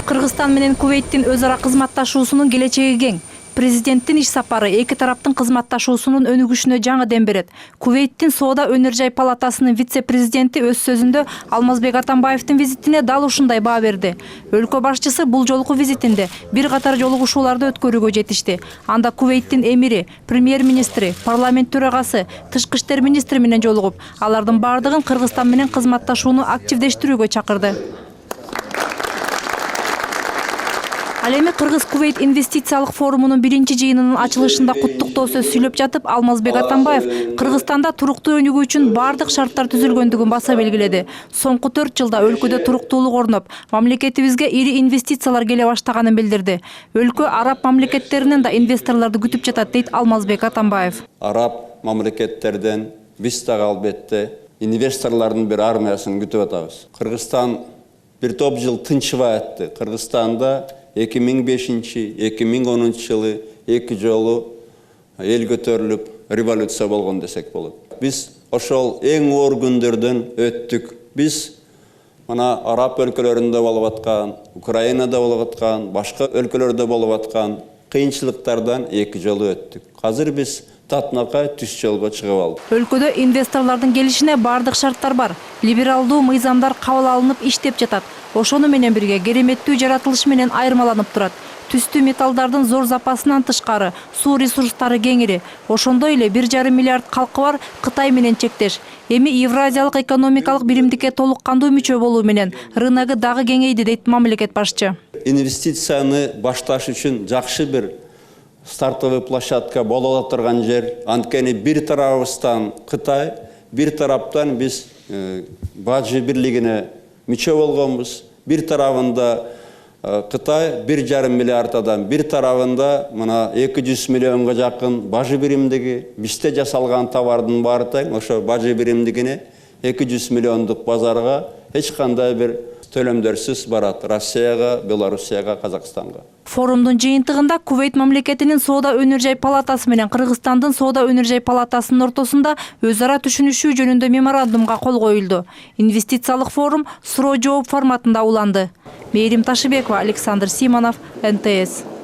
Кыргызстан менен Кувейттин өз ара кызматташуусунун келечеги кең. Президенттин иш сапары эки тараптын кызматташуусунун өнүгүшүнө жаңы дем берет. Кувейттин Соода өнөр-жай палатасынын вице-президенти өз сөзүндө Алмазбек Атамбаевдин визитине дал ушундай баа берди. Өлкө башчысы бул жолку визитинде бир катар жолугушууларды өткөрүүгө жетишти. Анда Кувейттин эмири, премьер-министри, парламент төрагасы, тышкы иштер министри менен жолугуп, алардын бардыгын Кыргызстан менен кызматташууну активдештирүүгө чакырды. Ал эми Кыргыз-Кувейт инвестициялык форумунун биринчи жыйынынын ачылышында куттуктоо сөз сүйлөп жатып, Алмазбек Атамбаев Кыргызстанда туруктуу өнүгүү үчүн бардык шарттар түзүлгөндүгүн баса белгиледи. Соңку 4 жылда өлкөдө туруктуулук орноп, мамлекетибизге ири инвестициялар келе баштаганын билдирди. Өлкө араб мамлекеттеринен да инвесторлорду күтүп жатат, дейт Алмазбек Атамбаев. Араб мамлекеттерден биз дагы албетте инвесторлордун бир армиясын күтүп атабыз. Кыргызстан бир топ жыл тынчыбай атты. Кыргызстанда 2005-2010 жылы эки жолу эл көтөрүлүп революция болгон десек болот. Биз ошол эң оор күндөрдөн өттүк. Биз мына араб өлкөлөрүндө болуп аткан, Украинада болуп аткан, башка өлкөлөрдө болуп аткан кыйынчылыктардан эки жолу өттүк. Азыр биз татынакай түз жолго чыгып алдык. Өлкөдө инвесторлордун келишине бардык шарттар бар. Либералдуу мыйзамдар кабыл алынып иштеп жатат. Ошону менен бирге кереметтүү жаратылыш менен айырмаланып турат. Түстүү металлдардын зор запасынан тышкары, суу ресурстары кеңири. Ошондой эле 1,5 миллиард калкы бар Кытай менен чектеш. Эми Евразиялык экономикалык биримдикке толук кандуу мүчө болуу менен рыногу дагы кеңейди, дейт мамлекет башчы. Инвестицияны башташ үчүн жакшы бир стартовый площадка боло турган жер. Анткени бир тарабыбыздан Кытай, бир тараптан биз Бажы бирлигине мүчө болгонбуз. Бир тарабында Кытай 1,5 миллиард адам, бир тарабында мына 200 миллионго жакын бажы биримдиги, бизде жасалган товардын баары тең ошо бажы биримдигине 200 миллиондук базарга эч кандай бир төлөмдөрсүз барат Россияга, Белоруссияга, Казакстанга. Форумдун жыйынтыгында Кувейт мамлекетинин Соода өнөр-жай палатасы менен Кыргызстандын Соода өнөр-жай палатасынын ортосунда өз ара түшүнүшүү жөнүндө меморандумга кол коюлду. Инвестициялык форум суроо жооп форматында уланды. Мээрим Ташыбекова, Александр Симонов, НТС.